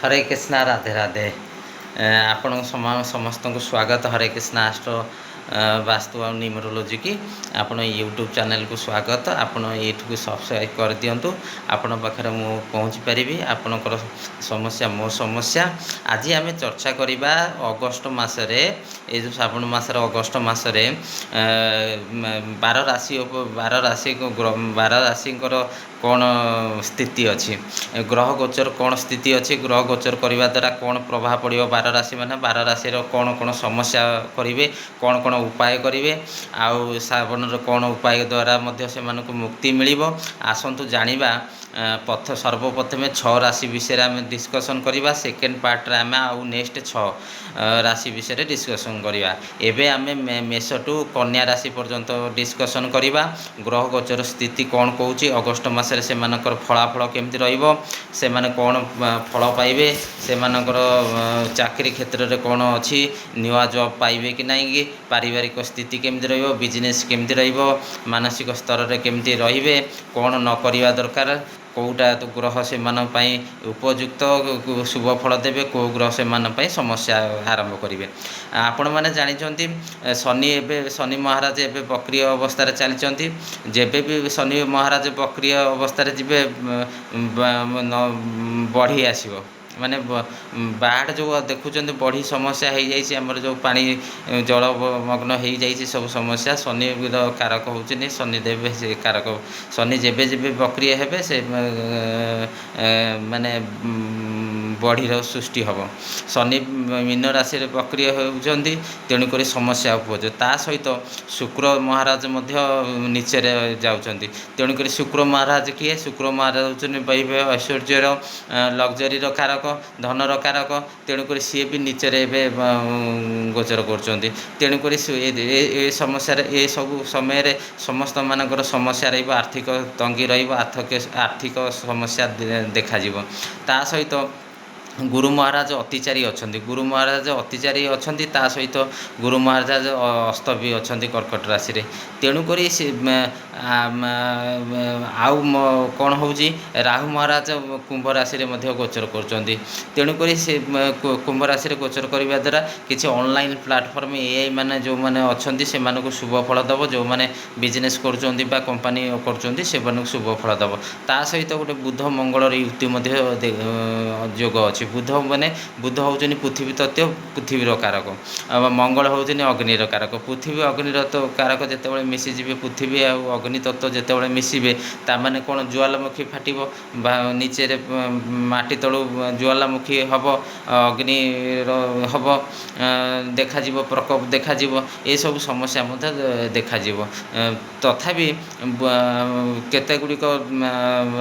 हरे कृष्णा राधे राधे आपण समस्त को स्वागत हरे कृष्णा आस्ट्रो वास्तु और न्यूमरोलॉजी की आपण यूट्यूब चैनल को स्वागत आपण ये सब्सक्राइब कर दिंतु आपण पाखे मु पहुँची पारि आपणकर समस्या मो समस्या आज आम चर्चा करवा अगस्ट मसरे ये जो श्रावण मसर अगस्ट मसरे 12 राशि कौन स्थिति अच्छी ग्रह गोचर कौन स्थिति अच्छी ग्रह गोचर करने द्वारा कौन प्रभाव पड़ो 12 राशि मैंने 12 राशि कौन कौन समस्या करेंगे कौन कौन उपाय करेंगे आउ श्रावण कौन उपाय द्वारा से मुक्ति मिल आसतु जाना सर्वप्रथमे 6 राशि विषय आम डिस्कसन करवा सेकेंड पार्ट रे आम आउ नेक्स्ट 6 राशि विषय डिस्कसन करवा एबे आम मेष टू कन्या राशि पर्यंत डिस्कसन करवा ग्रह गोचर स्थिति कौन कौच अगस्ट मसरे से फलाफल केमती से कौन फल पाइबे से चाकरी क्षेत्र में कौन अच्छी नुआ जॉब पाइबे कि नहीं कि पारिवारिक स्थिति केमती रहिबो बिजनेस केमती रहिबो मानसिक स्तर में केमती रहिबे कौन न करिवा दरकार कौटा तो ग्रह से उपयुक्त शुभ फल देवे कौ ग्रह से समस्या आरंभ करेंगे आपण मैंने जानते शनि एवं शनि महाराज एवं बक्रिय अवस्था चलती जेबे भी शनि महाराज बक्रिय अवस्था जी बढ़ी आसो माने बाढ़ जो देखुं बढ़ी समस्या हो जामर जो पानी जलमग्न हो जाइए सब समस्या शनि कारक होनी शनिदेव से कारक शनि जेबे जेबे बक्रिय हेबे से माने बढ़ीर सृष्टि हम शनि मीन राशि बक्रिय होती तेणुक समस्या उपज ता सहित शुक्र महाराज नीचे जाऊँच तेणुक शुक्र महाराज किए शुक्र महाराज वैभव ऐश्वर्यर लग्जरीर कारक धनर कारक तेणुक सी भी नीचे गोचर कर तेणुक समस्या ये सब समय समस्त मानकर समस्या आर्थिक तंगी आर्थिक समस्या देखा ता सहित गुरु महाराज अतिचारी अच्छा गुरु महाराज अतिचारी अच्छा ता सहित गुरु महाराज अस्त भी अच्छा कर्कट राशि रे तेणुक आउ कौन हो राहु महाराज कुंभ राशि रे गोचर कर तेणुक से कुंभ राशि रे गोचर करने द्वारा किसी ऑनलाइन प्लेटफॉर्म एआई माने जो माने अच्छा से शुभ फल दब जो मैंने बिजनेस कर कंपनी कर शुभ फल दब ता सहित गोटे बुध मंगल युक्ति जोग अच्छी बुध माने बुध होउछनी पृथ्वी तत्व पृथ्वीर कारक मंगल होउछनी अग्निर कारक पृथ्वी अग्निर कारक जितेबाला मिसीजे पृथ्वी आ अग्नि तत्व जितेबाला मिसबे ताने कौन ज्वालामुखी फाटिबो नीचे माटी तलू ज्वालामुखी हम अग्नि हम देखा प्रकोप देखा ये सब समस्या देखा तथापि केते गुड़िक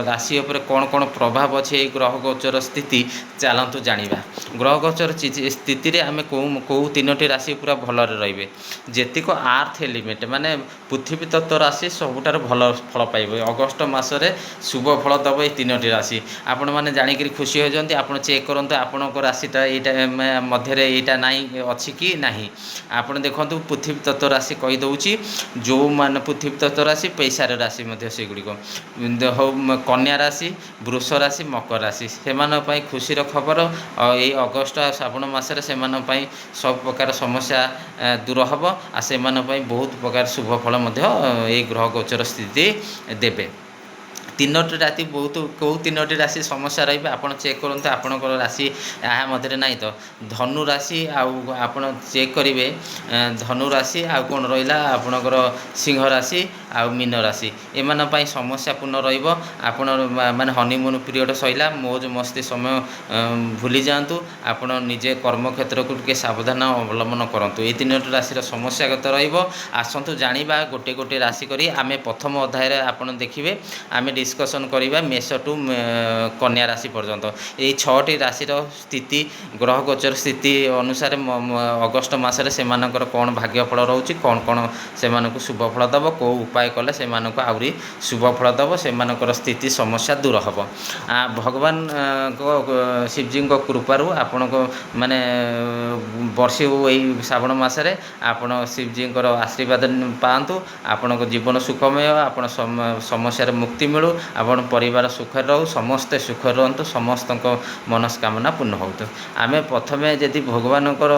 राशि उपर कौन कौन प्रभाव अच्छे ग्रह गोचर स्थिति चलतु जाना ग्रह गोचर स्थिति आम कौ 3टी राशि पूरा भलरे रे जेतिक आर्थ एलिमेंट माने पृथ्वी तत्व राशि सबुठार भल फल पाइबे अगस्ट मसरे शुभ फल दब ये 3टी राशि आपण मैंने जाणिक खुशी हो जाती आप चेक करूँ आपण राशिटा यहाँ मध्य यहाँ ना अच्छी कि ना आप देखूँ पृथ्वी तत्व राशि कहीदे जो मान पृथ्वी तत्व राशि पैसार राशि सेगुड़िक हो कन्या राशि वृष राशि मकर राशि से खुशी खबर ये अगस्ट श्रावण मसरे से सब प्रकार समस्या दूर हम आ से बहुत प्रकार शुभ फल ये ग्रह गोचर स्थिति देवे 3टी राशि बहुत कौ 3टी राशि समस्या रही आप चेक करूँ आपणकर राशि यहाँ मध्य ना तो धनु राशि आप चेक करेंगे धनु राशि आ कौन रहा आपणकर सिंह राशि आ मीन राशि एम समस्या पूर्ण रहा माने हनीमून पीरियड सैला मौज मस्ती समय भूली जातु आपण निजे कर्म क्षेत्र को टे सावधान अवलम्बन करूँ ये 3टी राशि समस्यागत रसतु जाना गोटे गोटे राशि करी आम प्रथम अध्याय आप देखिए आम डिस्कसन करवा मेष टू कन्या राशि पर्यंत ये 6टी राशि स्थिति ग्रह गोचर स्थिति अनुसार अगस्ट मसरे से कौन भाग्यफल रोचे कौन कौन से शुभ फल दब कौ उपाय कले से आहरी शुभ फल दब से स्थिति समस्या दूर हम भगवान शिवजी कृपारू आपण को माने वर्षे यही श्रावण मसरे आपण शिवजी आशीर्वाद पातु आपण जीवन सुखमय आप समस्या मुक्ति मिलू ଆପଣ ପରିବାର ସୁଖରେ ରହୁ, ସମସ୍ତେ ସୁଖରେ ରୁହନ୍ତୁ, ସମସ୍ତଙ୍କ ମନସ୍କାମନା ପୂର୍ଣ୍ଣ ହେଉନ୍ତୁ। ଆମେ ପ୍ରଥମେ ଯଦି ଭଗବାନଙ୍କର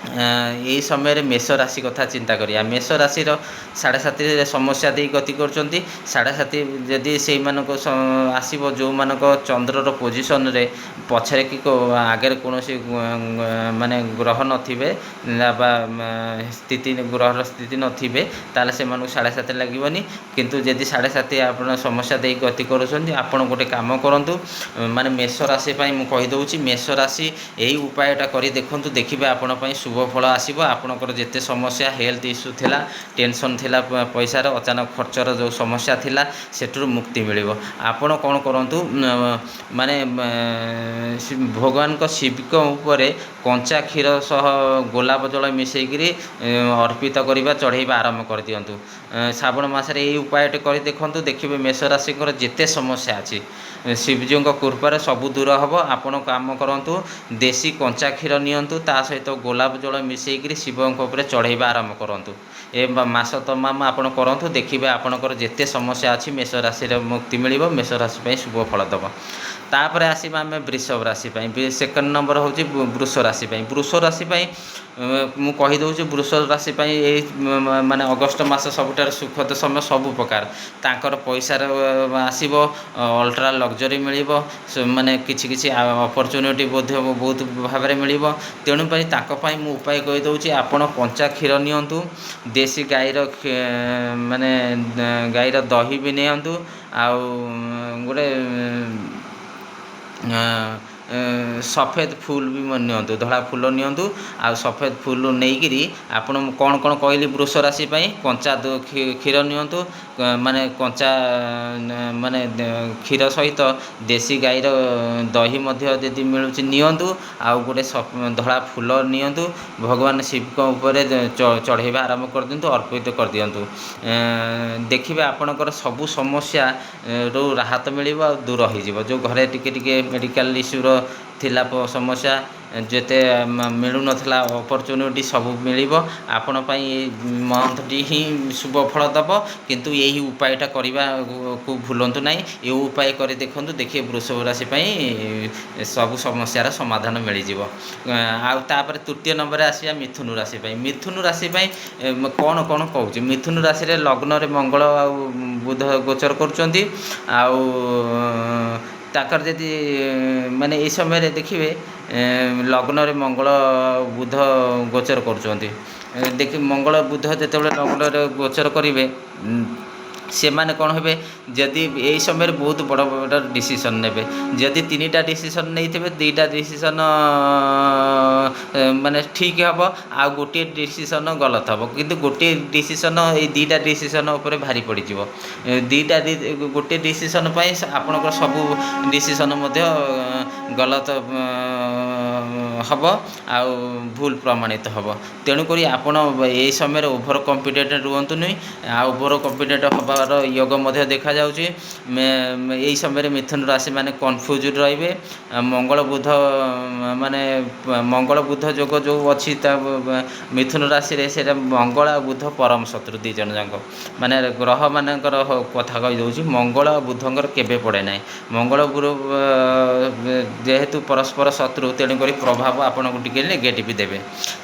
ଏହି ସମୟରେ ମେଷ ରାଶି କଥା ଚିନ୍ତା କରିବା। ମେଷ ରାଶିର 7.5 ସମସ୍ୟା ଦେଇ ଗତି କରୁଛନ୍ତି। 7.5 ଯଦି ସେଇମାନଙ୍କ ଆସିବ ଯେଉଁମାନଙ୍କ ଚନ୍ଦ୍ରର ପୋଜିସନରେ ପଛରେ କି ଆଗରେ କୌଣସି ମାନେ ଗ୍ରହ ନଥିବେ ବା ଗ୍ରହର ସ୍ଥିତି ନଥିବେ, ତାହେଲେ ସେମାନଙ୍କୁ 7.5 ଲାଗିବନି। କିନ୍ତୁ ଯଦି 7.5 ଆପଣ ସମସ୍ୟା ଦେଇ ଗତି କରୁଛନ୍ତି, ଆପଣ ଗୋଟେ କାମ କରନ୍ତୁ, ମାନେ ମେଷ ରାଶି ପାଇଁ ମୁଁ କହିଦେଉଛି, ମେଷ ରାଶି ଏହି ଉପାୟଟା କରି ଦେଖନ୍ତୁ, ଦେଖିବେ ଆପଣ ପାଇଁ ଶୁଭ ଫଳ ଆସିବ। ଆପଣଙ୍କର ଯେତେ ସମସ୍ୟା, ହେଲ୍ଥ ଇସ୍ୟୁ ଥିଲା, ଟେନସନ୍ ଥିଲା, ପଇସାର ଅଚାନକ ଖର୍ଚ୍ଚର ଯେଉଁ ସମସ୍ୟା ଥିଲା, ସେଠାରୁ ମୁକ୍ତି ମିଳିବ। ଆପଣ କ'ଣ କରନ୍ତୁ, ମାନେ ଭଗବାନଙ୍କ ଶିବଙ୍କ ଉପରେ କଞ୍ଚା କ୍ଷୀର ସହ ଗୋଲାପ ଜଳ ମିଶାଇକରି ଅର୍ପିତ କରିବା, ଚଢ଼େଇବା ଆରମ୍ଭ କରିଦିଅନ୍ତୁ। ଶ୍ରାବଣ ମାସରେ ଏହି ଉପାୟଟି କରି ଦେଖନ୍ତୁ, ଦେଖିବେ ମେଷ ରାଶିଙ୍କର ଯେତେ ସମସ୍ୟା ଅଛି ଶିବଜୀଙ୍କ କୃପାରେ ସବୁ ଦୂର ହେବ। ଆପଣ କାମ କରନ୍ତୁ, ଦେଶୀ କଞ୍ଚା କ୍ଷୀର ନିଅନ୍ତୁ, ତା ସହିତ ଗୋଲାପ ଜଳ ମିଶାଇକରି ଶିବଙ୍କ ଉପରେ ଚଢ଼େଇବା ଆରମ୍ଭ କରନ୍ତୁ। ଏ ମାସ ତମାମ ଆପଣ କରନ୍ତୁ, ଦେଖିବେ ଆପଣଙ୍କର ଯେତେ ସମସ୍ୟା ଅଛି ମେଷ ରାଶିରେ ମୁକ୍ତି ମିଳିବ, ମେଷ ରାଶି ପାଇଁ ଶୁଭ ଫଳ ଦେବ। ତାପରେ ଆସିବା ଆମେ ବୃଷଭ ରାଶି ପାଇଁ। ସେକେଣ୍ଡ ନମ୍ବର ହେଉଛି ବୃଷ ରାଶି ପାଇଁ। ବୃଷ ରାଶି ପାଇଁ ମୁଁ କହିଦେଉଛି, ବୃଷ ରାଶି ପାଇଁ ଏଇ ମାନେ ଅଗଷ୍ଟ ମାସ ସବୁଠାରୁ ସୁଖଦ ସମୟ। ସବୁ ପ୍ରକାର ତାଙ୍କର ପଇସାର ଆସିବ, ଅଲ୍ଟ୍ରା ଲକ୍ଜରୀ ମିଳିବ, ମାନେ କିଛି କିଛି ଅପରଚ୍ୟୁନିଟି ମଧ୍ୟ ବହୁତ ଭାବରେ ମିଳିବ। ତେଣୁକରି ତାଙ୍କ ପାଇଁ ମୁଁ ଉପାୟ କହିଦେଉଛି, ଆପଣ କଞ୍ଚା କ୍ଷୀର ନିଅନ୍ତୁ, ଦେଶୀ ମାନେ ଗାଈର ଦହି ବି ନିଅନ୍ତୁ, ଆଉ ଗୋଟେ ସଫେଦ ଫୁଲ ବି ନିଅନ୍ତୁ, ଧଳା ଫୁଲ ନିଅନ୍ତୁ, ଆଉ ସଫେଦ ଫୁଲ ନେଇକରି ଆପଣ କ'ଣ କ'ଣ କହିଲି ବୃଷ ରାଶି ପାଇଁ, କଞ୍ଚା କ୍ଷୀର ନିଅନ୍ତୁ, ମାନେ କଞ୍ଚା ମାନେ କ୍ଷୀର ସହିତ ଦେଶୀ ଗାଈର ଦହି ମଧ୍ୟ ଯଦି ମିଳୁଛି ନିଅନ୍ତୁ, ଆଉ ଗୋଟେ ଧଳା ଫୁଲ ନିଅନ୍ତୁ, ଭଗବାନ ଶିବଙ୍କ ଉପରେ ଚଢ଼େଇବା ଆରମ୍ଭ କରିଦିଅନ୍ତୁ, ଅର୍ପିତ କରିଦିଅନ୍ତୁ। ଦେଖିବେ ଆପଣଙ୍କର ସବୁ ସମସ୍ୟାରୁ ରାହତ ମିଳିବ ଆଉ ଦୂର ହୋଇଯିବ। ଯେଉଁ ଘରେ ଟିକେ ଟିକେ ମେଡ଼ିକାଲ ଇସ୍ୟୁର ଥିଲା ସମସ୍ୟା, ଯେତେ ମିଳୁନଥିଲା ଅପରଚ୍ୟୁନିଟି, ସବୁ ମିଳିବ। ଆପଣ ପାଇଁ ଏଇ ମନ୍ଥଟି ହିଁ ଶୁଭ ଫଳ ଦେବ, କିନ୍ତୁ ଏହି ଉପାୟଟା କରିବାକୁ ଭୁଲନ୍ତୁ ନାହିଁ। ଏ ଉପାୟ କରି ଦେଖନ୍ତୁ, ଦେଖିବେ ବୃଷଭ ରାଶି ପାଇଁ ସବୁ ସମସ୍ୟାର ସମାଧାନ ମିଳିଯିବ। ଆଉ ତାପରେ ତୃତୀୟ ନମ୍ବରରେ ଆସିବା ମିଥୁନ ରାଶି ପାଇଁ। ମିଥୁନ ରାଶି ପାଇଁ କ'ଣ କ'ଣ କହୁଛି, ମିଥୁନ ରାଶିରେ ଲଗ୍ନରେ ମଙ୍ଗଳ ଆଉ ବୁଧ ଗୋଚର କରୁଛନ୍ତି। ଆଉ ତାଙ୍କର ଯଦି ମାନେ ଏହି ସମୟରେ ଦେଖିବେ ଲଗ୍ନରେ ମଙ୍ଗଳ ବୁଧ ଗୋଚର କରୁଛନ୍ତି, ମଙ୍ଗଳ ବୁଧ ଯେତେବେଳେ ଲଗ୍ନରେ ଗୋଚର କରିବେ, ସେମାନେ କ'ଣ ହେବେ, ଯଦି ଏହି ସମୟରେ ବହୁତ ବଡ଼ ବଡ଼ ଡିସିସନ୍ ନେବେ। ଯଦି 3ଟା ଡିସିସନ୍ ନେଇଥିବେ, 2ଟା ଡିସିସନ୍ ମାନେ ଠିକ୍ ହେବ, ଆଉ ଗୋଟିଏ ଡିସିସନ୍ ଗଲତ ହେବ। କିନ୍ତୁ ଗୋଟିଏ ଡିସିସନ୍, ଏଇ 2ଟା ଡିସିସନ୍ ଉପରେ ଭାରି ପଡ଼ିଯିବ। ଗୋଟିଏ ଡିସିସନ୍ ପାଇଁ ଆପଣଙ୍କର ସବୁ ଡିସିସନ୍ ମଧ୍ୟ ଗଲତ ହେବ, ଆଉ ଭୁଲ ପ୍ରମାଣିତ ହେବ। ତେଣୁକରି ଆପଣ ଏହି ସମୟରେ ଓଭର କନଫିଡେଣ୍ଟ ରୁହନ୍ତୁନି, ଆଉ ଓଭର କନଫିଡେଣ୍ଟ ହେବାର ଯୋଗ ମଧ୍ୟ ଦେଖାଯାଉଛି। ଏହି ସମୟରେ ମିଥୁନ ରାଶି ମାନେ କନଫ୍ୟୁଜ୍ଡ ରହିବେ। ମଙ୍ଗଳ ବୁଧ ମାନେ ମଙ୍ଗଳ ବୁଧ ଯୋଗ ଯେଉଁ ଅଛି ତା ମିଥୁନ ରାଶିରେ, ସେଇଟା ମଙ୍ଗଳ ଆଉ ବୁଧ ପରମ ଶତ୍ରୁ, 2 ଜଣ ଯାକ। ମାନେ ଗ୍ରହମାନଙ୍କର କଥା କହିଦେଉଛି, ମଙ୍ଗଳ ଆଉ ବୁଧଙ୍କର କେବେ ପଡ଼େ ନାହିଁ। ମଙ୍ଗଳ ଯେହେତୁ ପରସ୍ପର ଶତ୍ରୁ, ତେଣୁକରି ପ୍ରଭାବ ଆପଣଙ୍କୁ ଟିକେ ନେଗେଟିଭ୍ ଦେବେ।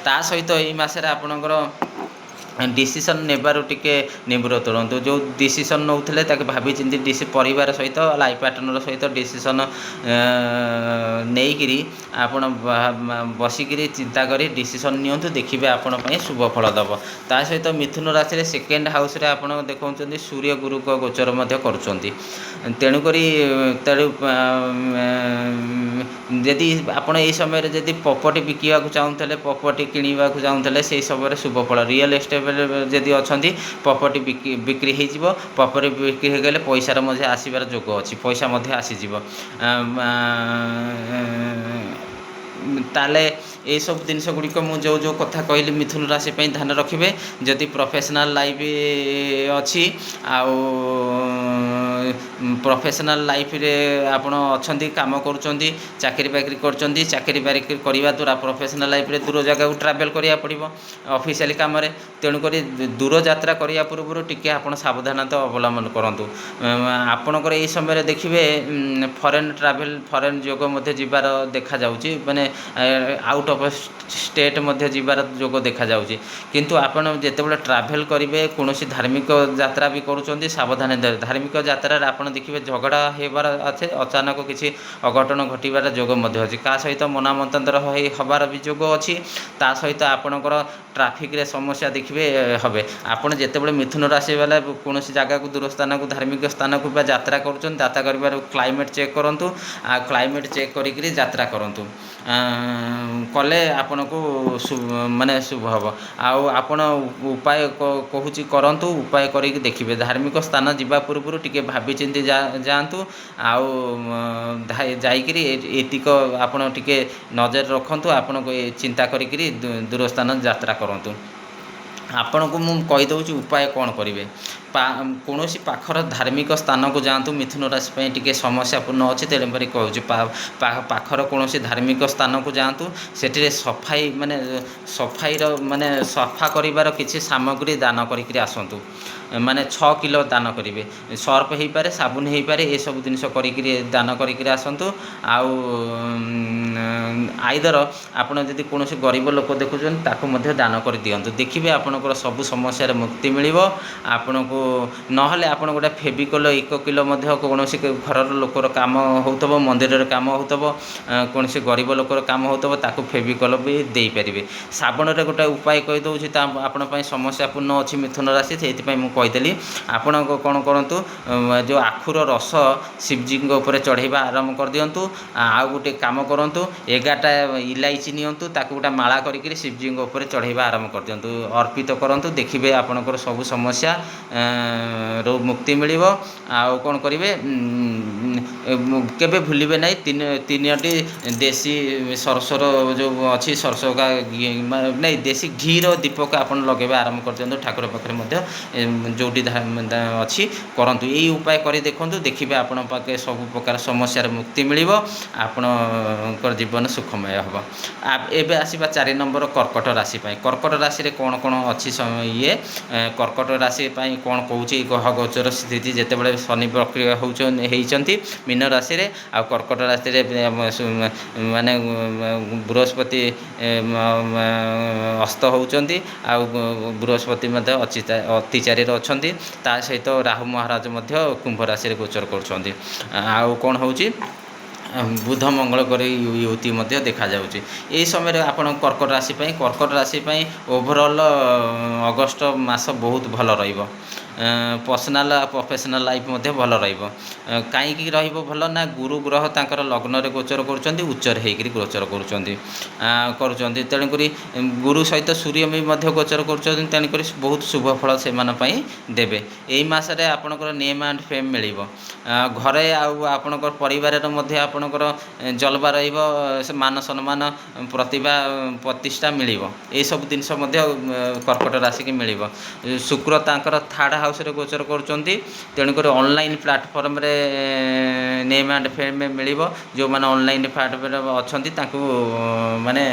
ତା ସହିତ ଏଇ ମାସରେ ଆପଣଙ୍କର ଡିସିସନ୍ ନେବାରୁ ଟିକେ ନିବୃତ୍ତ ରୁହନ୍ତୁ। ଯେଉଁ ଡିସିସନ୍ ନେଉଥିଲେ ତାକୁ ଭାବିଚିନ୍ତି ପରିବାର ସହିତ, ଲାଇଫ୍ ପାର୍ଟନର ସହିତ ଡିସିସନ୍ ନେଇକରି ଆପଣ ବସିକରି ଚିନ୍ତା କରି ଡିସିସନ୍ ନିଅନ୍ତୁ, ଦେଖିବେ ଆପଣ ପାଇଁ ଶୁଭ ଫଳ ଦେବ। ତା ସହିତ ମିଥୁନ ରାଶିରେ ସେକେଣ୍ଡ ହାଉସ୍ରେ ଆପଣ ଦେଖାଉଛନ୍ତି ସୂର୍ଯ୍ୟ ଗୁରୁଙ୍କ ଗୋଚର ମଧ୍ୟ କରୁଛନ୍ତି। ତେଣୁକରି ଯଦି ଆପଣ ଏହି ସମୟରେ ଯଦି ପ୍ରପର୍ଟି ବିକିବାକୁ ଚାହୁଁଥିଲେ, ପ୍ରପର୍ଟି କିଣିବାକୁ ଚାହୁଁଥିଲେ, ସେହି ସମୟରେ ଶୁଭ ଫଳ। ରିଅଲ୍ ଏଷ୍ଟେଟ୍ରେ ଯଦି ଅଛନ୍ତି, ପ୍ରପର୍ଟି ବିକ୍ରି ହୋଇଯିବ। ପ୍ରପର୍ଟି ବିକ୍ରି ହୋଇଗଲେ ପଇସାର ମଧ୍ୟ ଆସିବାର ଯୋଗ ଅଛି, ପଇସା ମଧ୍ୟ ଆସିଯିବ। ତାହେଲେ ଏସବୁ ଜିନିଷ ଗୁଡ଼ିକ ମୁଁ ଯେଉଁ କଥା କହିଲି ମିଥୁନ ରାଶି ପାଇଁ ଧ୍ୟାନ ରଖିବେ। ଯଦି ପ୍ରଫେସନାଲ୍ ଲାଇଫ୍ ଅଛି, ଆଉ प्रोफेशनल लाइफ रे आपण अछंती काम करूचंती चाकरी बाकरी करचंती चाकरी बाकरी करबा द्वारा प्रोफेशनल लाइफ रे दूर जगह को ट्रैवल करिया पड़िबो ऑफिशियल काम रे तेणु करी दूर यात्रा करिया पूर्व टिके आपण सावधानता अवलंबन करंतु आपणकर एई समय देखिए फॉरेन ट्रैवल फॉरेन जोग मध्य जीवार देखा जाउची माने आउट ऑफ स्टेट मध्य जीवार जोग देखा जाउची किंतु आपण जेतेबेले ट्रैवल करिवे कोनोसी धार्मिक यात्रा भी करूचंती सावधान धार्मिक यात्रा रे आपण देखिए झगड़ा हेबार अच्छे अचानक किसी अघटन घटिबार जोग मध्य अछि का सहित मना मतांतर हबार भी जोग अछि ता सहित आपणकर ट्रैफिक रे समस्या देखिए हबे आपण जेतेबेले मिथुन राशि वाला कोनोसी जगह को दूर स्थान को धार्मिक स्थान को यात्रा करूचंती यात्रा करिबार क्लाइमेट चेक करंतु आ क्लाइमेट चेक करिकरी यात्रा करंतु कले आपण को माने शुभ हम आउ आपण उपाय कहूची करंतु उपाय करिक देखिबे धार्मिक स्थान जीवा पूर्व टिके भाबी चिंती जातु आउ जाइकरी एतिक आपण टिके नजर रखंतु आपण को चिंता करिकरी दूर स्थान यात्रा करंतु आपण को मु कहि दउची उपाय कोन करिवे कौनसी पाखर धार्मिक स्थान को जातु मिथुन राशि टिके समस्यापूर्ण अच्छे तेणुकर कहूँ पाखर कौन धार्मिक स्थान को जातु से सफाई माने सफाईर माने सफा करिवार किसी सामग्री दान करिकरी आसतु माने 6 किलो दान करेंगे सर्फ हो पारे साबुन हो पारे ये सब जिनस दान करिकरी आसतु आउ आइदर आपड़ जदि कौन गरीब लोक देखुं ताकू दान कर दिंतु देखिए आपणकर सब समस्या मुक्ति मिल आपण को नहले आपण गोटे फेविकोल 1 किलो कौन घर लोकर काम हो मंदिर काम हो कौन गरीब लोकर काम हो ताकू फेविकोल भी दे पारे साबुन रे गोटे उपाय कहीदे आपण समस्यापूर्ण अच्छी मिथुन राशि से कहीदेली आपण कौन करूँ जो आखुर रस शिवजी चढ़ेवा आरंभ कर दिंतु आउ गोटे कम करूँ 11टा इलायची नियंतु ताकू गोटे माला करी शिवजी चढ़ेवा आरंभ कर दिंतु अर्पित करूँ देखिए आपणकर सब समस्या रो मुक्ति मिल आउ कौन करेंगे केबे भूलिबे नहीं तीनटी देसी सरसर जो अच्छी सरस का नहीं देसी घी रो दीपक आप लगे आरंभ कर दिंतु ठाकुर पाखे जोटी अच्छी करंतु यही उपाय कर देखूँ देखिए आपण पाखे सब प्रकार समस्या मुक्ति मिल आपण जीवन सुखमय हम एबे आसीबा 4 नंबर कर्कट राशि कर्कट राशि रे कौन कौन अच्छी ये कर्कट राशि कौन कहूँ ग्रह गोचर स्थिति जितेबाला शनि प्रक्रिया होती मीन राशि रे आ कर्कट राशि रे माने बृहस्पति अस्त होती आ बृहस्पति अतिचारी अच्छा ता सहित राहु महाराज कुंभ राशि गोचर कर कौन हो बुध मंगल कर युति देखा जाउची यही समय आपण कर्कट राशि ओभरऑल अगस्ट मास बहुत भल रहिबो पर्सनाल प्रोफेशनल लाइफ भल रही भल ना गुरु ग्रह तांकर लग्न रे गोचर कर उच्चर होकर गोचर कर तेणुक गुरु सहित सूर्य भी गोचर कर तेणुक बहुत शुभ फल से देवे यही मसरे आपणकर नेम एंड फेम मिल घरे आपणकर परिवार आपणकर जलवा मान सम्मान प्रतिभा प्रतिष्ठा मिल यह सब जिनस कर्कट राशि की मिल शुक्र तांकर थर्ड हाउस रे गोचर करुँच तेणुक ऑनलाइन प्लेटफॉर्म रे नेम एंड फेम मिल जो मैंने ऑनलाइन प्लेटफॉर्म अच्छा माने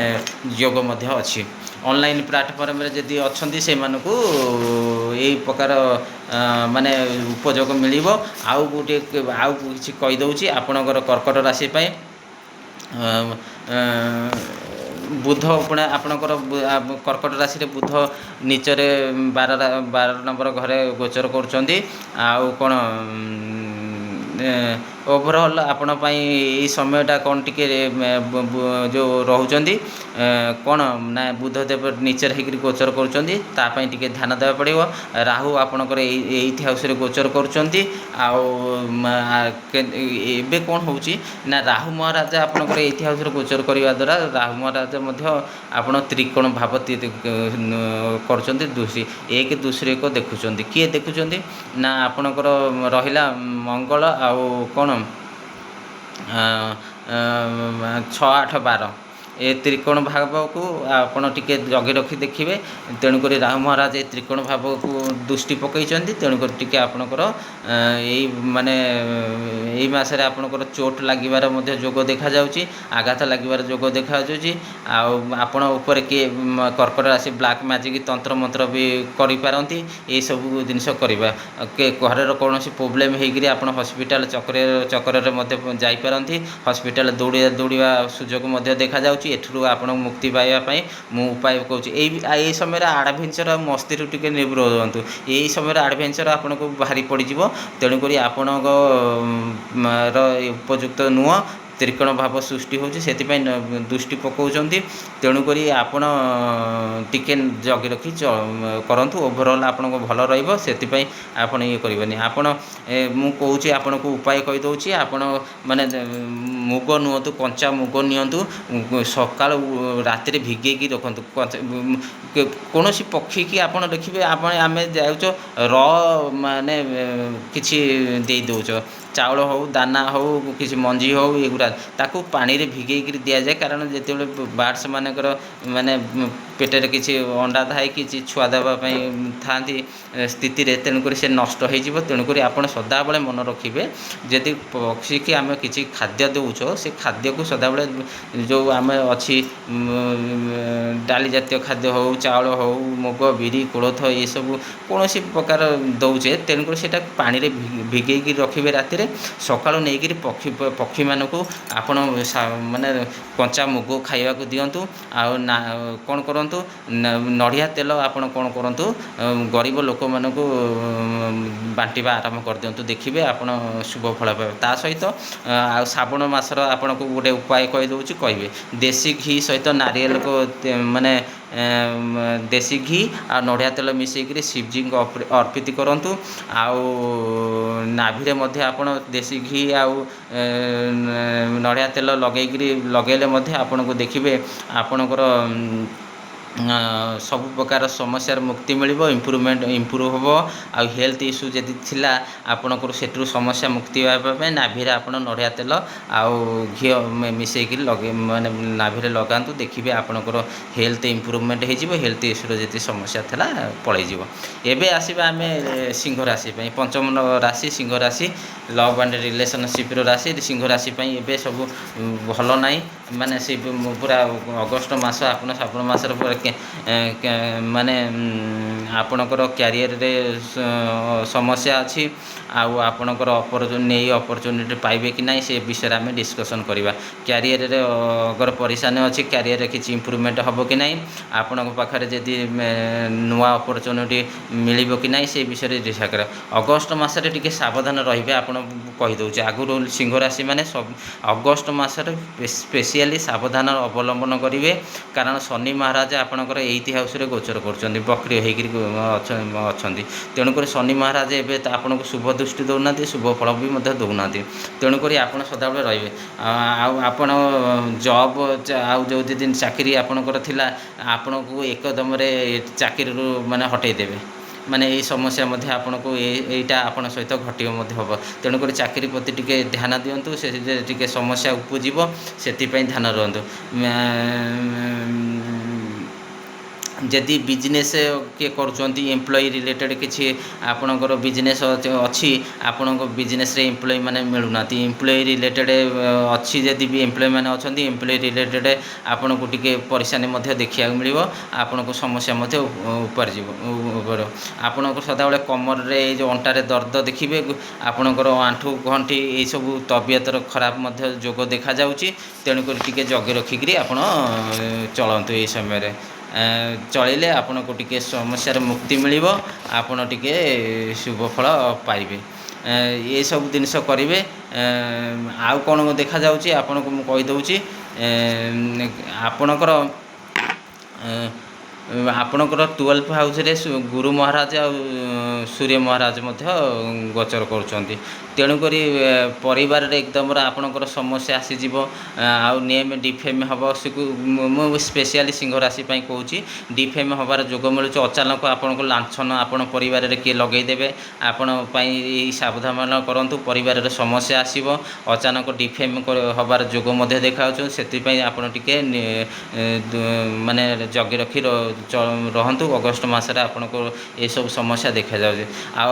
योग अच्छी ऑनलाइन प्लेटफॉर्म रे जदि अच्छा से मानकू यही प्रकार माने उपयोग मिल आउ गोटे आउ किसी कहीदे आपणकर कर्कट राशि बुध पुणे आपणकर कर्कट राशि रे बुध नीचरे 12 नंबर घरे गोचर करुँच आउ कौन ओवरऑल आपण यही समयटा कौन टिके जो रोचंती कौन ना बुधदेव नीचर होकर गोचर करुँच टिके ध्यान देवा पड़ो राहु आपणकर एट हाउस गोचर करुँच आबे कौन हो राहु महाराज आपणकर एट हाउस गोचर करने द्वारा राहु महाराज आपण त्रिकोण भाव कर दूसरी एक दूसरे को देखुं किए देखुं ना आपणकर रहा मंगल आउ कौन 6, 8, 12 ए त्रिकोण भाव को आपण टिके जगी रखी देखिए। तेणुक राहु महाराज ए त्रिकोण भाव को दृष्टि पकई तेणुक टिके आपणकर यही माने यही मासरे आपणकर चोट लागिबार मध्य जोग देखा जाउची, आघात लागिबार जोग देखा जाउची। आपण ऊपर किए कर्कट राशि ब्लैक मैजिक तंत्र मंत्र भी करि पारंती। ए सब जिनिस करबा के घर कौन प्रोब्लेम होगी आप हॉस्पिटल चक्कर में जापारती। हॉस्पिटल दौड़ा सुजोग देखा जाउची। एठरू आपण मुक्ति पाइबापी मु उपाय कहूँ यही समय आडभेंचर मस्ती टिके निवृत्त रुहतु। यही समय आडभेंचर आपन को बाहरी पड़ज। तेणुक आपण उपयुक्त नुह त्रिकोण भाव सृष्टि होची से दृष्टि पकाउछंती। तेणुक आपण टिके जगी रखी करंतु ओवरऑल आपन को भल रहिबो। सेति आपण ये करबेनी। आपण मु कहूची आपण को उपाय कहि दउची। आपण माने मुग नियंतु, कंचा मुग नियंतु, सकाळ राति भिगेकी रखंतु। कौन पक्षी की आपड़ देखिए आम जाऊच माने किसी दे दौच चाउल हो दाना हो किसी मंजी हो एगुरा ताकू पानी रे भिगेक दि जाए। कारण जिते बार्ड्स मानकर माने पेटर किसी अंडा थाए कि छुआ देवाई था स्थित तेणुक से नष्ट हो। तेणुक आप सदा बेले मन रखिए जदि पक्षी की आम कि खाद्य दौच से खाद्य को सदा बेले जो आम अच्छी डाली जातीय खाद्य हो चाउल हो मुग बिरी कोलथ ये सब कौन प्रकार दौचे। तेणुक से पानी रे भिगेक रखिए राति सकाळु नहीं पक्षी पक्षी मानक आपण माने कंचा मुग खाइबा को दियंतु। कौन करंतु नड़िया तेल आपण कौन करंतु गरीब लोक मानक बांटिबा आरंभ कर दियंतु। देखिए आपण शुभ फल पाइबे। ता सहित श्रावण मासर आपण को गोटे उपाय कहि दउची कहिबे देसी घी सहित नारियल को माने देसी घी आ नड़िया तेल मिसेक शिवजी को अर्पित करंतु। आउ नाभि मध्य आपण देसी घी आउ नड़िया तेल लगेले मध्य आपण को देखिए आपणकर सब प्रकार समस्या मुक्ति मिल इम्प्रूव हम। आ हेल्थ इश्यू जदि थिला आपणकर सेठू समस्या मुक्ति पाइबा नाभि आप नड़िया तेल आउ घी मिसेक लगे माने नाभि लगातु। देखिए आपणकर हेल्थ इम्प्रूवमेंट हो हेल्थ इश्यूर जी समस्या था पलैज। एबे आसवा आम सिंह राशि पंचम राशि सिंह राशि लव एंड रिलेशनशिप राशि सिंह राशि एबे सब भल नाई माने से पूरा अगस्ट मास आप श्रावण मासर माने आपणकर क्यारियर रे समस्या अच्छी आउ आपणकर अपरचुनिटी पाइबे कि ना से विषय आम डिस्कसन करवा। क्यारियर रे अगर परेशानी अच्छी क्यारियर रे किसी इम्प्रूवमेंट हम कि ना आपण पाखे जदि नुआ अपरचुनिटी मिल कि ना से विषय डिसाइड कर। अगस्ट मसरे टी सावधान रे आपड़ कहीदे आगुरी सिंह राशि मैंने सब अगस्ट मसरे स्पेशली सावधान अवलंबन करेंगे। कारण शनि महाराज आपणकर एट हाउस गोचर कर बक्रिय होकर तेणुक शनि महाराज एवं आपको शुभ दृष्टि दौना शुभ फल भी दौना। तेणुक आप सदाबले रे आपण जॉब आउ जो दिन चाकरी आपणकर थिला आपण को एकदम चाकरी माने हटईदेवे माने ये समस्या मध्य आपन को एटा आपन सहित घटियो मध्य हम। तेणुक चाकरी प्रति टिके ध्यान दिंतु से टिके समस्या उपजीव से ध्यान रुहतु। जदि बिजनेस किए कर एम्प्लॉय रिलेटेड किसी आपणकर बिजनेस अच्छी आपण बिजनेस एम्प्लॉय माने मिलूना एम्प्लॉय रिलेटेड अच्छी जदि भी एम्प्लॉय मैंने अच्छा एम्प्लॉय रिलेटेड आपन को टिके परेशानी देखा मिल आपन को समस्या उपर आपन को सदाबले कमर रे जो अंटारे दर्द देखिए आपणकर आंठू घंटी ये सब तबियतर खराब जोग देखा जाउची। तेणुक टिके जगे रखिक आप चलतु ये समय चलिले आपन को टिके समस्या मुक्ति मिल आपन टिके शुभ फल पाइबे। ये सब जिनस करेंगे। आउ कौन देखा जाउची आपन को कही दउची आपणकर आपणकर 12th हाउस रे गुरु महाराज आ सूर्य महाराज गोचर कर ତେଣୁକରି ପରିବାରରେ ଏକଦମରେ ଆପଣଙ୍କର ସମସ୍ୟା ଆସିଯିବ। ଆଉ ନେମ୍ ଡିଫେମ୍ ହେବ। ମୁଁ ସ୍ପେଶିଆଲି ସିଂହ ରାଶି ପାଇଁ କହୁଛି, ଡିଫେମ୍ ହେବାର ଯୋଗ ମିଳୁଛି। ଅଚାନକ ଆପଣଙ୍କୁ ଲାଞ୍ଛନ ଆପଣ ପରିବାରରେ କିଏ ଲଗାଇଦେବେ, ଆପଣ ପାଇଁ ଏଇ ସାବଧାନ କରନ୍ତୁ। ପରିବାରରେ ସମସ୍ୟା ଆସିବ, ଅଚାନକ ଡିଫେମ୍ ହେବାର ଯୋଗ ମଧ୍ୟ ଦେଖାଯାଉଛି। ସେଥିପାଇଁ ଆପଣ ଟିକେ ମାନେ ଜଗି ରଖି ରହନ୍ତୁ। ଅଗଷ୍ଟ ମାସରେ ଆପଣଙ୍କୁ ଏସବୁ ସମସ୍ୟା ଦେଖାଯାଉଛି। ଆଉ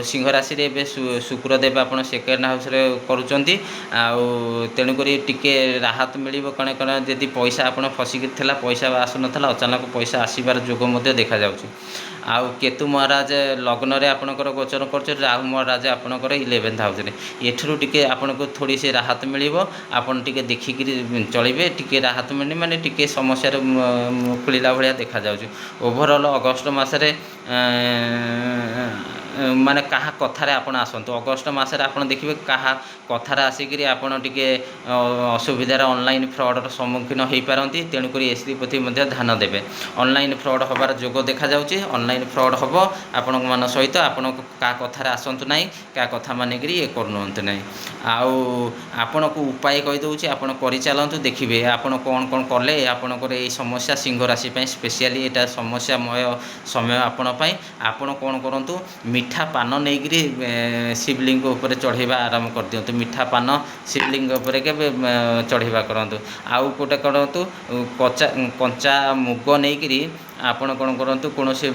ସିଂହ ରାଶିରେ ଏବେ ଶୁକ୍ରଦେବ ଆପଣ ସେକେଣ୍ଡ ହାଉସ୍ରେ କରୁଛନ୍ତି। ଆଉ ତେଣୁକରି ଟିକେ ରାହତ ମିଳିବ। କାରଣ ଯଦି ପଇସା ଆପଣ ଫସିକି ଥିଲା, ପଇସା ଆସୁନଥିଲା, ଅଚାନକ ପଇସା ଆସିବାର ଯୋଗ ମଧ୍ୟ ଦେଖାଯାଉଛି। ଆଉ କେତୁ ମହାରାଜ ଲଗ୍ନରେ ଆପଣଙ୍କର ଗୋଚର କରୁଛନ୍ତି, ରାହୁ ମହାରାଜ ଆପଣଙ୍କର 11th ହାଉସ୍ରେ। ଏଠାରୁ ଟିକେ ଆପଣଙ୍କୁ ଥୋଡ଼ି ସେ ରାହତ ମିଳିବ। ଆପଣ ଟିକେ ଦେଖିକିରି ଚଳିବେ। ଟିକେ ରାହତ ମିଳିବ ମାନେ ଟିକେ ସମସ୍ୟାରୁ ମୁକୁଳିଲା ଭଳିଆ ଦେଖାଯାଉଛି। ଓଭରଅଲ୍ ଅଗଷ୍ଟ ମାସରେ ମାନେ କାହା କଥାରେ ଆପଣ ଆସନ୍ତୁ। ଅଗଷ୍ଟ ମାସରେ ଆପଣ ଦେଖିବେ କାହା କଥାରେ ଆସିକିରି ଆପଣ ଟିକେ ଅସୁବିଧାର ଅନଲାଇନ୍ ଫ୍ରଡ଼ର ସମ୍ମୁଖୀନ ହୋଇପାରନ୍ତି। ତେଣୁକରି ଏଥିପ୍ରତି ମଧ୍ୟ ଧ୍ୟାନ ଦେବେ। ଅନଲାଇନ୍ ଫ୍ରଡ଼୍ ହେବାର ଯୋଗ ଦେଖାଯାଉଛି। ଅନଲାଇନ୍ ଫ୍ରଡ଼୍ ହେବ ଆପଣଙ୍କ ମାନ ସହିତ। ଆପଣ କାହା କଥାରେ ଆସନ୍ତୁ ନାହିଁ, କାହା କଥା ମାନିକିରି ଇଏ କରୁନାହାନ୍ତି ନାହିଁ। ଆଉ ଆପଣଙ୍କୁ ଉପାୟ କହିଦେଉଛି, ଆପଣ କରିଚାଲନ୍ତୁ। ଦେଖିବେ ଆପଣ କ'ଣ କ'ଣ କଲେ ଆପଣଙ୍କର ଏଇ ସମସ୍ୟା ସିଂହ ରାଶି ପାଇଁ ସ୍ପେଶିଆଲି ଏଇଟା ସମସ୍ୟାମୟ ସମୟ ଆପଣ ପାଇଁ। ଆପଣ କ'ଣ କରନ୍ତୁ, ମିଠା ପାନ ନେଇକରି ଶିବଲିଙ୍ଗ ଉପରେ ଚଢ଼େଇବା ଆରମ୍ଭ କରିଦିଅନ୍ତୁ। ମିଠା ପାନ ଶିବଲିଙ୍ଗ ଉପରେ କେବେ ଚଢ଼େଇବା କରନ୍ତୁ। ଆଉ ଗୋଟେ କରନ୍ତୁ, କଞ୍ଚା ମୁଗ ନେଇକରି ଆପଣ କ'ଣ କରନ୍ତୁ, କୌଣସି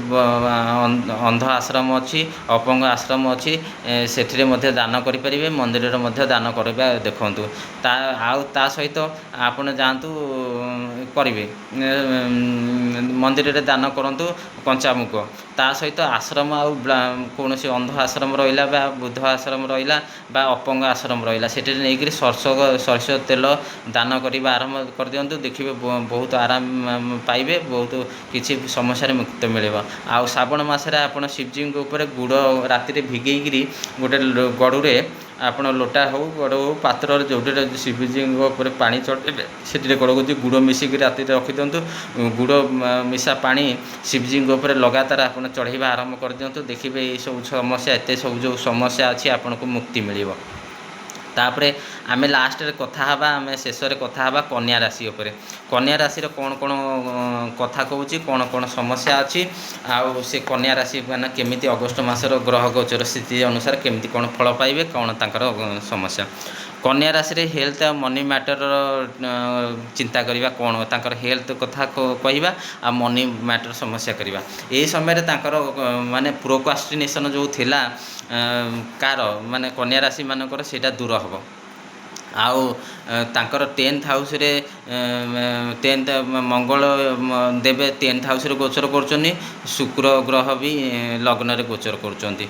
ଅନ୍ଧ ଆଶ୍ରମ ଅଛି, ଅପଙ୍ଗ ଆଶ୍ରମ ଅଛି, ସେଥିରେ ମଧ୍ୟ ଦାନ କରିପାରିବେ। ମନ୍ଦିରରେ ମଧ୍ୟ ଦାନ କରିବା ଦେଖନ୍ତୁ। ଆଉ ତା ସହିତ ଆପଣ ଯାଆନ୍ତୁ, କରିବେ ମନ୍ଦିରରେ ଦାନ କରନ୍ତୁ କଞ୍ଚାମୁଗ। ତା ସହିତ ଆଶ୍ରମ ଆଉ କୌଣସି ଅନ୍ଧ ଆଶ୍ରମ ରହିଲା ବା ବୁଦ୍ଧ ଆଶ୍ରମ ରହିଲା ବା ଅପଙ୍ଗ ଆଶ୍ରମ ରହିଲା, ସେଠାରେ ନେଇକରି ସରିଷ ତେଲ ଦାନ କରିବା ଆରମ୍ଭ କରିଦିଅନ୍ତୁ। ଦେଖିବେ ବହୁତ ଆରାମ ପାଇବେ, ବହୁତ କିଛି ସମସ୍ୟାରେ ମୁକ୍ତ ମିଳିବ। ଆଉ ଶ୍ରାବଣ ମାସରେ ଆପଣ ଶିବଜୀଙ୍କ ଉପରେ ଗୁଡ଼ ରାତିରେ ଭିଗେଇକିରି ଗୋଟେ ଗଡ଼ୁରେ ଆପଣ ଲୋଟା ହେଉ, ଗଡ଼ ହେଉ, ପାତ୍ରରେ ଯେଉଁଠାରେ ଶିବଜୀଙ୍କ ଉପରେ ପାଣି ଚଢ଼େଇବେ, ସେଥିରେ ଗୁଡ଼ ମିଶିକି ରାତିରେ ରଖିଦିଅନ୍ତୁ। ଗୁଡ଼ ମିଶା ପାଣି ଶିବଜୀଙ୍କ ଉପରେ ଲଗାତାର ଆପଣ ଚଢ଼େଇବା ଆରମ୍ଭ କରିଦିଅନ୍ତୁ। ଦେଖିବେ ଏଇସବୁ ସମସ୍ୟା, ଏତେ ସବୁ ଯେଉଁ ସମସ୍ୟା ଅଛି ଆପଣଙ୍କୁ ମୁକ୍ତି ମିଳିବ। ତାପରେ ଆମେ ଲାଷ୍ଟରେ କଥା ହେବା, ଆମେ ଶେଷରେ କଥା ହେବା କନ୍ୟା ରାଶି ଉପରେ। କନ୍ୟା ରାଶିର କ'ଣ କ'ଣ କଥା କହୁଛି, କ'ଣ କ'ଣ ସମସ୍ୟା ଅଛି, ଆଉ ସେ କନ୍ୟା ରାଶି ମାନେ କେମିତି ଅଗଷ୍ଟ ମାସର ଗ୍ରହ ଗୋଚର ସ୍ଥିତି ଅନୁସାରେ କେମିତି କ'ଣ ଫଳ ପାଇବେ, କ'ଣ ତାଙ୍କର ସମସ୍ୟା। କନ୍ୟା ରାଶିରେ ହେଲ୍ଥ ଆଉ ମନି ମ୍ୟାଟରର ଚିନ୍ତା କରିବା। କ'ଣ ତାଙ୍କର ହେଲ୍ଥ କଥା କହିବା ଆଉ ମନି ମ୍ୟାଟର ସମସ୍ୟା କରିବା। ଏହି ସମୟରେ ତାଙ୍କର ମାନେ ପ୍ରୋକ୍ରାଷ୍ଟିନେସନ୍ ଯେଉଁ ଥିଲା କାର ମାନେ କନ୍ୟା ରାଶିମାନଙ୍କର, ସେଇଟା ଦୂର ହେବ। ଆଉ ତାଙ୍କର 10th ହାଉସ୍ରେ ମଙ୍ଗଳ ଦେବେ 10th ହାଉସ୍ରେ ଗୋଚର କରୁଛନ୍ତି। ଶୁକ୍ର ଗ୍ରହ ବି ଲଗ୍ନରେ ଗୋଚର କରୁଛନ୍ତି।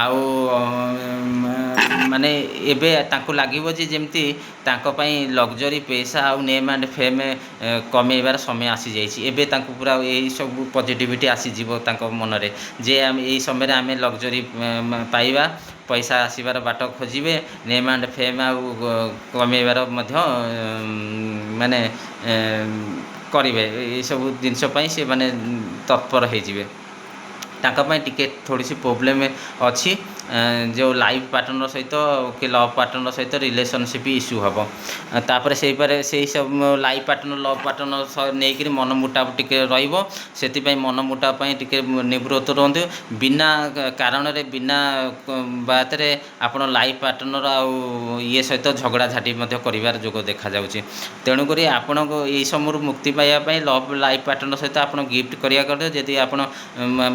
ଆଉ ମାନେ ଏବେ ତାଙ୍କୁ ଲାଗିବ ଯେ ଯେମିତି ତାଙ୍କ ପାଇଁ ଲକ୍ଜରୀ ପଇସା ଆଉ ନେମ୍ ଆଣ୍ଡ ଫେମ୍ କମେଇବାର ସମୟ ଆସିଯାଇଛି। ଏବେ ତାଙ୍କୁ ପୁରା ଏଇସବୁ ପଜିଟିଭିଟି ଆସିଯିବ ତାଙ୍କ ମନରେ ଯେ ଏଇ ସମୟରେ ଆମେ ଲକ୍ଜରୀ ପାଇବା, ପଇସା ଆସିବାର ବାଟ ଖୋଜିବେ, ନେମ୍ ଆଣ୍ଡ ଫେମ୍ ଆଉ କମେଇବାର ମଧ୍ୟ ମାନେ କରିବେ। ଏଇସବୁ ଜିନିଷ ପାଇଁ ସେ ମାନେ ତତ୍ପର ହେଇଯିବେ। ତାଙ୍କ ପାଇଁ ଟିକେ ଥୋଡ଼ିସି ପ୍ରୋବ୍ଲେମ୍ ଅଛି, ଯେଉଁ ଲାଇଫ୍ ପାର୍ଟନର ସହିତ କି ଲଭ୍ ପାର୍ଟନର ସହିତ ରିଲେସନସିପ୍ ଇସ୍ୟୁ ହେବ। ତାପରେ ସେଇ ସବୁ ଲାଇଫ୍ ପାର୍ଟନର ଲଭ୍ ପାର୍ଟନର ନେଇକରି ମନ ମୁଟାବ ଟିକେ ରହିବ। ସେଥିପାଇଁ ମନ ମୁଟାବ ପାଇଁ ଟିକେ ନିବୃତ୍ତ ରୁହନ୍ତୁ। ବିନା କାରଣରେ ବିନା ବାତରେ ଆପଣ ଲାଇଫ୍ ପାର୍ଟନର ଆଉ ଇଏ ସହିତ ଝଗଡ଼ା ଝାଟି ମଧ୍ୟ କରିବାର ଯୋଗ ଦେଖାଯାଉଛି। ତେଣୁକରି ଆପଣଙ୍କ ଏଇ ସମୟରୁ ମୁକ୍ତି ପାଇବା ପାଇଁ ଲଭ୍ ଲାଇଫ୍ ପାର୍ଟନର ସହିତ ଆପଣ ଗିଫ୍ଟ କରିବା କଥା। ଯଦି ଆପଣ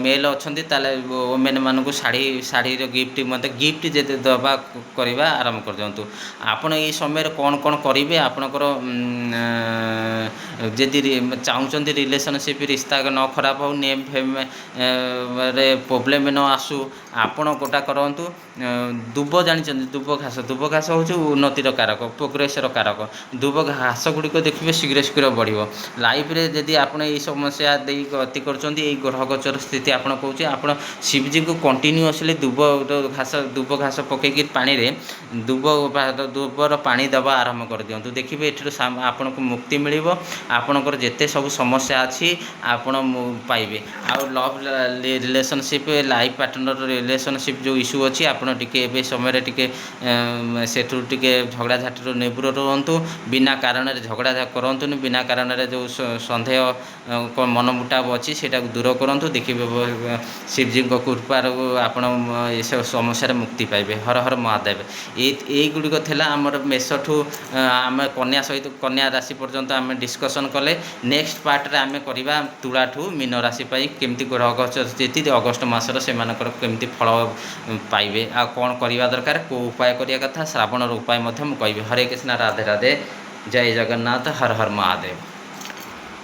ମେଲ୍ ଅଛନ୍ତି ତାହେଲେ ଓମେନ୍ ମାନଙ୍କୁ ଶାଢ଼ୀର ଗିଫ୍ଟ ଯଦି ଦେବା କରିବା ଆରମ୍ଭ କରିଦିଅନ୍ତୁ। ଆପଣ ଏଇ ସମୟରେ କ'ଣ କ'ଣ କରିବେ, ଆପଣଙ୍କର ଯଦି ଚାହୁଁଛନ୍ତି ରିଲେସନସିପ୍ ରିସ୍ତା ନ ଖରାପ ହେଉ, ନେମ୍ ଫେମ୍ ରେ ପ୍ରୋବ୍ଲେମ୍ ନ ଆସୁ, ଆପଣ ଗୋଟା କରନ୍ତୁ। ଦୁବ ଜାଣିଛନ୍ତି, ଦୁବ ଘାସ ହେଉଛି ଉନ୍ନତିର କାରକ, ପ୍ରୋଗ୍ରେସର କାରକ। ଦୁବ ଘାସ ଗୁଡ଼ିକ ଦେଖିବେ ଶୀଘ୍ର ଶୀଘ୍ର ବଢ଼ିବ। ଲାଇଫ୍ରେ ଯଦି ଆପଣ ଏଇ ସମସ୍ୟା ଦେଇ ଗତି କରୁଛନ୍ତି, ଏଇ ଗ୍ରହ ଗୋଚର ସ୍ଥିତି ଆପଣଙ୍କୁ कौच आप शिवजी को कंटिन्यूअसली दुब घास पकईकि पानी रे दुबर पानी दबा आरंभ कर दिंतु देखिए ये आपन को मुक्ति मिल आपणकर जिते सब समस्या अच्छी आपण पाइबे। आउ love relationship life partner relationship जो इश्यू अच्छी आपड़ टे समय टे से झगड़ा झाटी निवृत्त रुहतु बिना कारण झगड़ा करतुनि बिना कारण जो सन्देह मनमुटाव अच्छी से दूर करूँ देखिए शिवजी कृपार आप समस्या मुक्ति पाइबे। हर हर महादेव। गुड़िक थिला आमर मेषठू आम कन्या सहित कन्या राशि पर्यंत आम डिस्कसन कले नेक्स्ट पार्ट रे आम करवा तुलाठू मीन राशि केमती ग्रह स्थिति अगस्ट मासर से केमती फल पाइबे आ कौन करवा दरकार को उपाय करिया कथा श्रावण उपाय कहि। हरे कृष्ण राधे राधे जय जगन्नाथ हर हर महादेव।